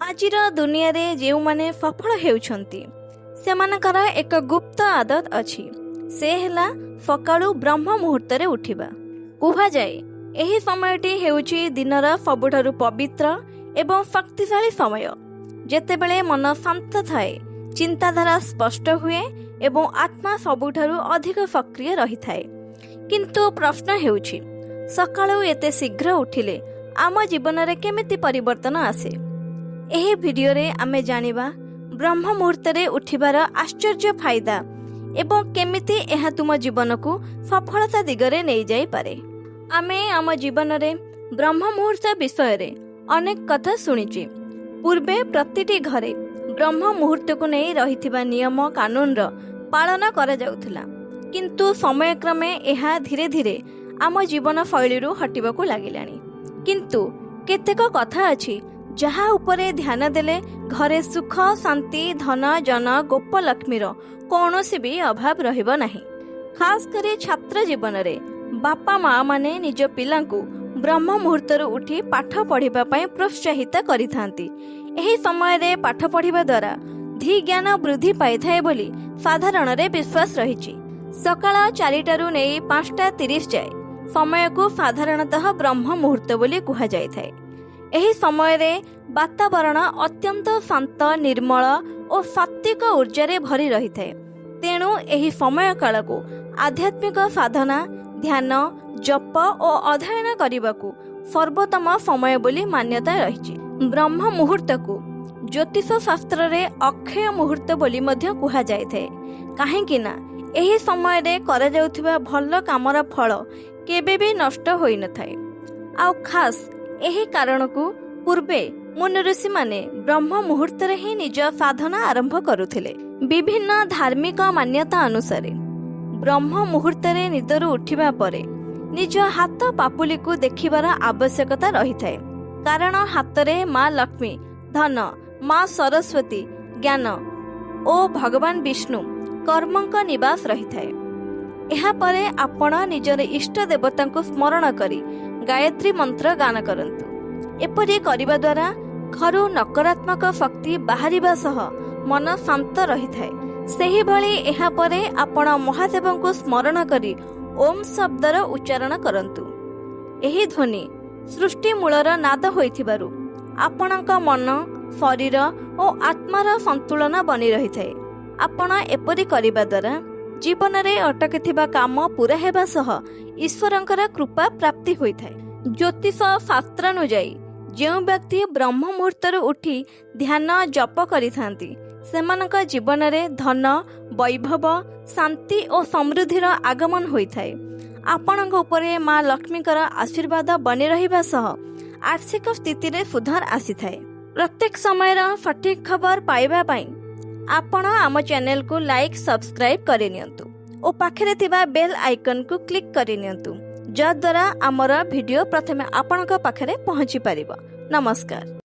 आजिर दुनिया रे जेउ माने सफल हेउछंती सेमानकर एक गुप्त आदत अछि से हेला सकाळु ब्रह्म मुहूर्त रे उठिबा। कुहा जाए एही समयटी हेउछि दिनर सबुठारु पवित्र एवं शक्तिशाली समय, जेतेबेले मन शांत थाए, चिंताधारा स्पष्ट हुए एवं आत्मा सबुठारु अधिक सक्रिय रही थाए। किंतु प्रश्न हेउछि सकाळु एते शीघ्र उठिले आम जीवन रे केमिति परिवर्तन आसे। एही भिडियो रे आमे जानिबा ब्रह्म मुहूर्त रे उठिबार आश्चर्य फायदा एवं केमिति एहा तुम जीवन को सफलता दिगरे नहीं जाई पारे। आमे आम जीवन रे ब्रह्म मुहूर्त विषय रे अनेक कथा सुनिछि। पूर्वे प्रतिटी घरे ब्रह्म मुहूर्त को नहीं रहिथिबा नियम कानून रो पालन करा जाउथला, किंतु समय क्रमे एहा धीरे धीरे आम जीवन शैली रु हटिबाकू लागिलानी। किंतु केतेक कथा अछि जहा उपरे ध्यान देले घरे सुख शांति धन जन गोपलक्ष्मीर कौनसी भी अभाव रहिबो नाही। खास करे छात्र जीवन रे बापा माँ माने निज पिलांकु ब्रह्म मुहूर्त उठी पाठ पढ़िबा पई प्रोत्साहित करिथांती। एही समय रे पाठ पढ़िबा द्वारा धी ज्ञान वृद्धि पाइथाय बोली साधारण रे विश्वास रहिछि। सकाळ 4टारू नै 5:30 जाए समय को साधारणतः ब्रह्म मुहूर्त बोली कुहा जायथाय। एही समय रे वातावरण अत्यंत शांत निर्मल और सात्विक ऊर्जा रे भरी रही थाए। तेणु एही समय काल को आध्यात्मिक साधना ध्यान जप और अध्ययन करबाकू सर्वोत्तम समय बोली मान्यता रही। ब्रह्म मुहूर्त को ज्योतिष शास्त्र रे अक्षय मुहूर्त बोली मध्य कुहा जायथाए। काहेकि ना एही समय रे करा जाउथिबा भल कामर फल केबे भी नष्ट होई न थाए। आ खास एही कारण को पूर्वे मुनि ऋषि माने ब्रह्म मुहूर्त रे ही निज साधना आरंभ करुथिले। विभिन्न धार्मिक मान्यता अनुसार ब्रह्म मुहूर्त रे निदरु उठिबा परे निज हाथ पापुली को देखिबार आवश्यकता रही थाए, कारण हाथ रे माँ लक्ष्मी धन माँ सरस्वती ज्ञान और भगवान विष्णु कर्मक निवास रही थाए। एहा परे आपण निजर इष्ट देवता को स्मरण करी गायत्री मंत्र गान करंतु। एपरि करिबा द्वारा घरु नकारात्मक शक्ति बाहरिबा सह मन शांत रही थाए। सेही भली एहा परे आपण महादेव को स्मरण करी ओम शब्दर उच्चारण करंतु। एही ध्वनि सृष्टि मूलर नाद होइथिबारु आपणक मन शरीर और आत्मार संतुलन बनी रही थाए। आपण एपरि करिबा द्वारा जीवन रे अटकिथिबा काम पूरा हेबा सह ईश्वरंकर कृपा प्राप्ति होई थाए। ज्योतिष शास्त्रानुजाई जो व्यक्ति ब्रह्म मुहूर्त उठी ध्यान जप करिथांती सेमानक जीवन रे धन वैभव शांति और समृद्धिर आगमन होई थाए। आपणक उपरे माँ लक्ष्मीकर आशीर्वाद बनी रहिबा सह आर्थिक स्थिति रे सुधार आसी थाए। प्रत्येक समयर सठिक खबर पाइबा पई आपण आम चैनल को लाइक सब्सक्राइब करि नियंतु और पाखरे थिबा बेल आइकन को क्लिक करि नियंतु, जद्वारा आमर वीडियो प्रथमे आपणक पाखरे पहुंची परिबो। नमस्कार।